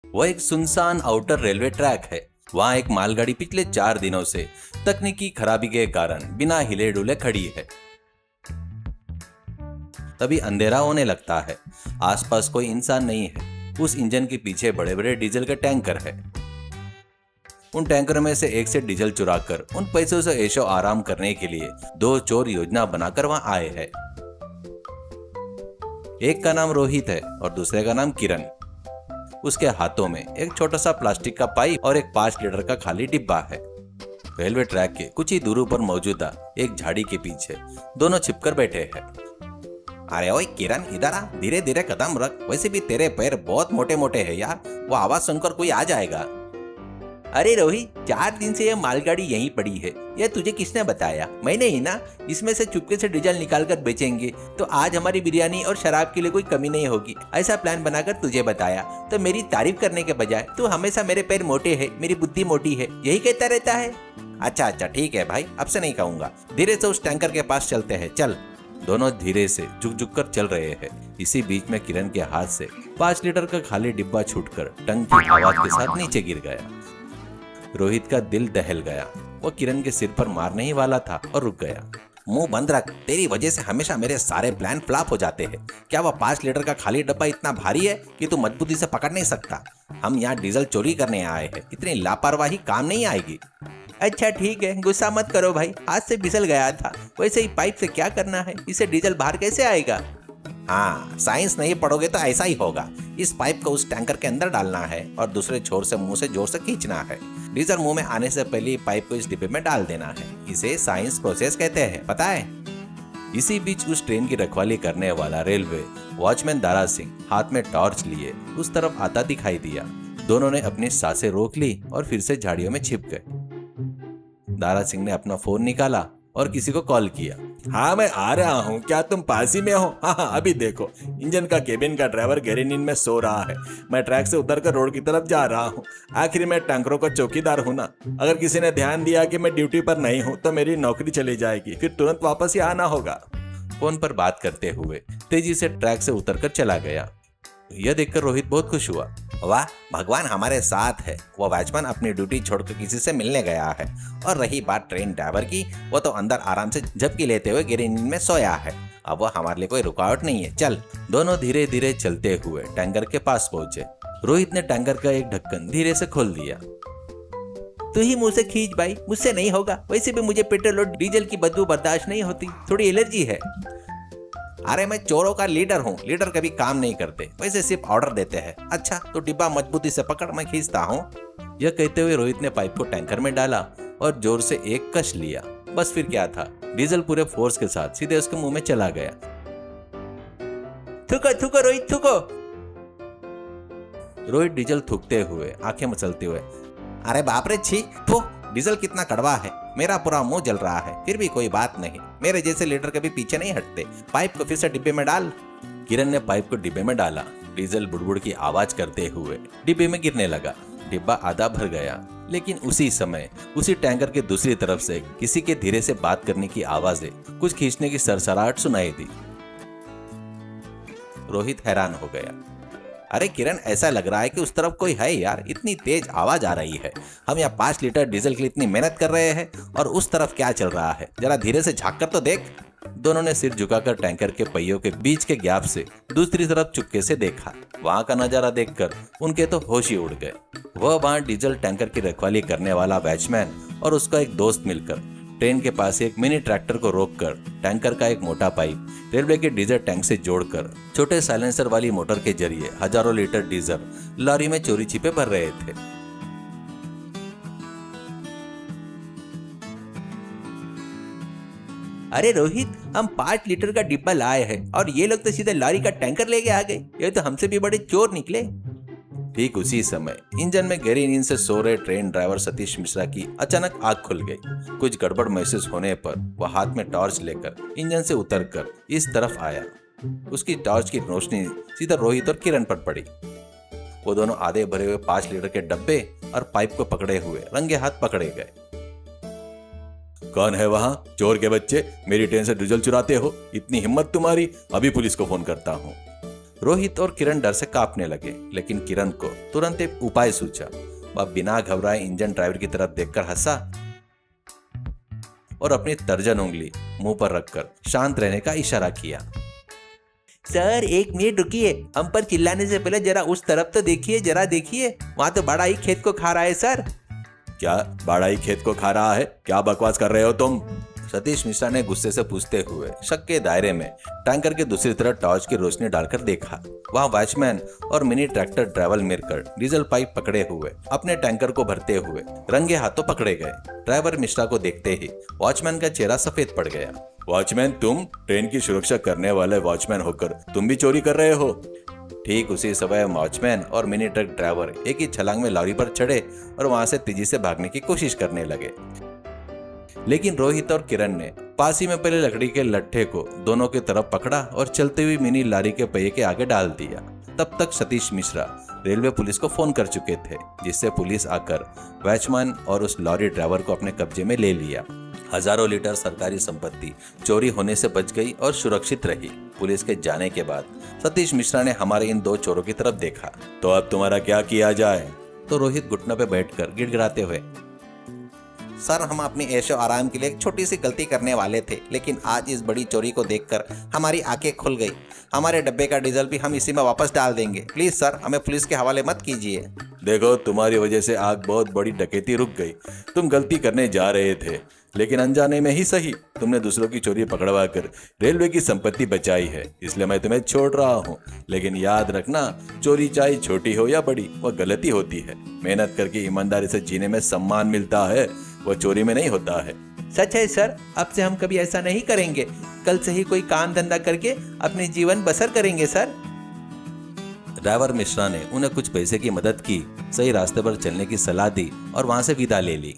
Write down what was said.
वह एक सुनसान आउटर रेलवे ट्रैक है। वहाँ एक मालगाड़ी पिछले 4 दिनों से तकनीकी खराबी के कारण बिना हिले डुले खड़ी है। तभी अंधेरा होने लगता है। आसपास कोई इंसान नहीं है। उस इंजन के पीछे बड़े बड़े डीजल के टैंकर है। उन टैंकरों में से एक से डीजल चुराकर उन पैसों से ऐशो आराम करने के लिए 2 चोर योजना बनाकर वहां आए हैं। एक का नाम रोहित है और दूसरे का नाम किरण। उसके हाथों में एक छोटा सा प्लास्टिक का पाइप और एक 5 लीटर का खाली डिब्बा है। रेलवे ट्रैक के कुछ ही दूर पर मौजूदा एक झाड़ी के पीछे दोनों छिपकर बैठे हैं। अरे ओए किरण, इधर आ, धीरे धीरे कदम रख। वैसे भी तेरे पैर बहुत मोटे मोटे हैं यार, वो आवाज सुनकर कोई आ जाएगा। अरे रोहित, 4 दिन से यह मालगाड़ी यहीं पड़ी है। यह तुझे किसने बताया? मैंने ही ना। इसमें से चुपके से डीजल निकाल कर बेचेंगे तो आज हमारी बिरयानी और शराब के लिए कोई कमी नहीं होगी, ऐसा प्लान बनाकर तुझे बताया। तो मेरी तारीफ करने के बजाय तू हमेशा मेरे पैर मोटे है, मेरी बुद्धि मोटी है, यही कहता रहता है। अच्छा ठीक है भाई, अब से नहीं कहूंगा। धीरे से उस टैंकर के पास चलते हैं, चल। दोनों धीरे से झुक झुक कर चल रहे हैं। इसी बीच में किरण के हाथ से 5 लीटर का खाली डिब्बा छूटकर टंग की आवाज के साथ नीचे गिर गया। रोहित का दिल दहल गया। वो किरण के सिर पर मारने ही वाला था और रुक गया। मुंह बंद रख, तेरी वजह से हमेशा मेरे सारे प्लान फ्लॉप हो जाते हैं। क्या वह 5 लीटर का खाली डब्बा इतना भारी है कि तू मजबूती से पकड़ नहीं सकता? हम यहाँ डीजल चोरी करने आए हैं, इतनी लापरवाही काम नहीं आएगी। अच्छा ठीक है, गुस्सा मत करो भाई, हाथ से फिसल गया था। वैसे ही पाइप से क्या करना है, इसे डीजल बाहर कैसे आएगा? हाँ, साइंस नहीं पढ़ोगे तो ऐसा ही होगा। इस पाइप को उस टैंकर के अंदर डालना है और दूसरे छोर से मुंह से जोर से खींचना है। डीजल मुंह में आने से पहले पाइप को इस डिब्बे में डाल देना है। इसे साइंस प्रोसेस कहते हैं, पता है? इसी बीच उस ट्रेन की रखवाली करने वाला रेलवे वॉचमैन दारा सिंह हाथ में टॉर्च लिए उस तरफ आता दिखाई दिया। दोनों ने अपनी सांसें रोक ली और फिर से झाड़ियों में छिप गए। दारा सिंह ने अपना फोन निकाला और किसी को कॉल किया। हाँ, मैं आ रहा हूँ, क्या तुम पास ही में हो? हाँ, अभी देखो, इंजन का केबिन का ड्राइवर गहरी नींद में सो रहा है। मैं ट्रैक से उतरकर रोड की तरफ जा रहा हूँ। आखिर मैं टैंकरों का चौकीदार हूँ ना। अगर किसी ने ध्यान दिया कि मैं ड्यूटी पर नहीं हूँ तो मेरी नौकरी चली जाएगी, फिर तुरंत वापस ही आना होगा। फोन पर बात करते हुए तेजी से ट्रैक से उतरकर चला गया। यह देखकर रोहित बहुत खुश हुआ। वाह, भगवान हमारे साथ है। वो वॉचमैन अपनी ड्यूटी छोड़कर किसी से मिलने गया है। और रही बात ट्रेन ड्राइवर की, वो तो अंदर आराम से झपकी लेते हुए गहरी नींद में सोया है। अब वो हमारे लिए कोई रुकावट नहीं है, चल। दोनों धीरे धीरे चलते हुए टैंकर के पास पहुंचे। रोहित ने टैंकर का एक ढक्कन धीरे से खोल दिया। तू ही मुंह से खींच भाई, मुझसे नहीं होगा। वैसे भी मुझे पेट्रोल और डीजल की बदबू बर्दाश्त नहीं होती, थोड़ी एलर्जी है। अरे मैं चोरों का लीडर हूँ, लीडर कभी काम नहीं करते, वैसे सिर्फ ऑर्डर देते हैं। अच्छा तो डिब्बा मजबूती से पकड़, मैं खींचता हूँ। यह कहते हुए रोहित ने पाइप को टैंकर में डाला और जोर से एक कश लिया। बस फिर क्या था, डीजल पूरे फोर्स के साथ सीधे उसके मुंह में चला गया। थूको थूको रोहित, थूको। रोहित डीजल थूकते हुए, आंखें मचलते हुए, अरे बाप रे, छी, थू, डीजल कितना कड़वा है। मेरा पूरा मुंह जल रहा है, फिर भी कोई बात नहीं। मेरे जैसे लीडर कभी पीछे नहीं हटते। पाइप को फिर से डिब्बे में डाल। किरण ने पाइप को डिब्बे में डाला। डीजल बुड़बुड़ की आवाज करते हुए डिब्बे में गिरने लगा। डिब्बा आधा भर गया, लेकिन उसी समय उसी टैंकर के दूसरी तरफ से किसी के धीरे से बात करने की आवाजें, कुछ खींचने की सरसराहट सुनाई दी। रोहित हैरान हो गया। अरे किरण, ऐसा लग रहा है कि उस तरफ कोई है यार, इतनी तेज आवाज आ रही है। हम यहाँ 5 लीटर डीजल के लिए इतनी मेहनत कर रहे हैं और उस तरफ क्या चल रहा है, जरा धीरे से झांक कर तो देख। दोनों ने सिर झुकाकर टैंकर के पहियों के बीच के गैप से दूसरी तरफ चुपके से देखा। वहां का नजारा देखकर उनके तो होश ही उड़ गए। वह वहां डीजल टैंकर की रखवाली करने वाला वॉचमैन और उसका एक दोस्त मिलकर ट्रेन के पास एक मिनी ट्रैक्टर को रोककर टैंकर का एक मोटा पाइप रेलवे के डीजल टैंक से जोड़कर छोटे साइलेंसर वाली मोटर के जरिए हजारों लीटर डीजल लॉरी में चोरी छिपे भर रहे थे। अरे रोहित, हम 5 लीटर का डिब्बा लाए हैं और ये लोग तो सीधे लॉरी का टैंकर लेके आ गए। ये तो हमसे भी बड़े चोर निकले। ठीक उसी समय इंजन में गहरी नींद से सो रहे ट्रेन ड्राइवर सतीश मिश्रा की अचानक आंख खुल गई। कुछ गड़बड़ महसूस होने पर वह हाथ में टॉर्च लेकर इंजन से उतरकर इस तरफ आया। उसकी टॉर्च की रोशनी सीधा रोहित और किरण पर पड़ी। वो दोनों आधे भरे हुए 5 लीटर के डब्बे और पाइप को पकड़े हुए रंगे हाथ पकड़े गए। कौन है वहां? चोर के बच्चे, मेरी ट्रेन से डीजल चुराते हो? इतनी हिम्मत तुम्हारी? अभी पुलिस को फोन करता हूँ। रोहित और किरण डर से कांपने लगे, लेकिन किरण को तुरंत एक उपाय सूझा। वह बिना घबराए इंजन ड्राइवर की तरफ देखकर हंसा और अपनी तर्जन उंगली मुंह पर रखकर शांत रहने का इशारा किया। सर 1 मिनट रुकिए, हम पर चिल्लाने से पहले जरा उस तरफ तो देखिए, जरा देखिए, वहां तो बड़ा ही खेत को खा रहा है सर। क्या बड़ा ही खेत को खा रहा है? क्या बकवास कर रहे हो तुम? सतीश मिश्रा ने गुस्से से पूछते हुए शक के दायरे में टैंकर के दूसरी तरफ टॉर्च की रोशनी डालकर देखा। वहाँ वॉचमैन और मिनी ट्रैक्टर ड्राइवर मिलकर डीजल पाइप पकड़े हुए अपने टैंकर को भरते हुए रंगे हाथों पकड़े गए। ड्राइवर मिश्रा को देखते ही वॉचमैन का चेहरा सफेद पड़ गया। वॉचमैन, तुम ट्रेन की सुरक्षा करने वाले वॉचमैन होकर तुम भी चोरी कर रहे हो? ठीक उसी समय वॉचमैन और मिनी ट्रक ड्राइवर एक ही छलांग में लॉरी पर चढ़े और वहां से तेजी से भागने की कोशिश करने लगे। लेकिन रोहित और किरण ने पास ही में पहले लकड़ी के लट्ठे को दोनों की तरफ पकड़ा और चलते हुए मिनी लॉरी के पहिए के आगे डाल दिया। तब तक सतीश मिश्रा रेलवे पुलिस को फोन कर चुके थे, जिससे पुलिस आकर वॉचमैन और उस लॉरी ड्राइवर को अपने कब्जे में ले लिया। हजारों लीटर सरकारी संपत्ति चोरी होने से बच गई और सुरक्षित रही। पुलिस के जाने के बाद सतीश मिश्रा ने हमारे इन 2 चोरों की तरफ देखा। तो अब तुम्हारा क्या किया जाए? तो रोहित घुटनों पे बैठकर गिड़गिड़ाते हुए, सर हम अपनी ऐशो आराम के लिए एक छोटी सी गलती करने वाले थे, लेकिन आज इस बड़ी चोरी को देखकर हमारी आंखें खुल गई। हमारे डब्बे का डीजल भी हम इसी में वापस डाल देंगे। प्लीज सर हमें पुलिस के हवाले मत कीजिए। देखो, तुम्हारी वजह से आग बहुत बड़ी डकैती रुक गई। तुम गलती करने जा रहे थे, लेकिन अनजाने में ही सही तुमने दूसरों की चोरी पकड़वा कर रेलवे की संपत्ति बचाई है, इसलिए मैं तुम्हें छोड़ रहा हूँ। लेकिन याद रखना, चोरी चाहे छोटी हो या बड़ी, वह गलती होती है। मेहनत करके ईमानदारी से जीने में सम्मान मिलता है, वह चोरी में नहीं होता है। सच है सर, अब से हम कभी ऐसा नहीं करेंगे। कल से ही कोई काम धंधा करके अपने जीवन बसर करेंगे सर। ड्राइवर मिश्रा ने उन्हें कुछ पैसे की मदद की, सही रास्ते पर चलने की सलाह दी और वहां से विदा ले ली।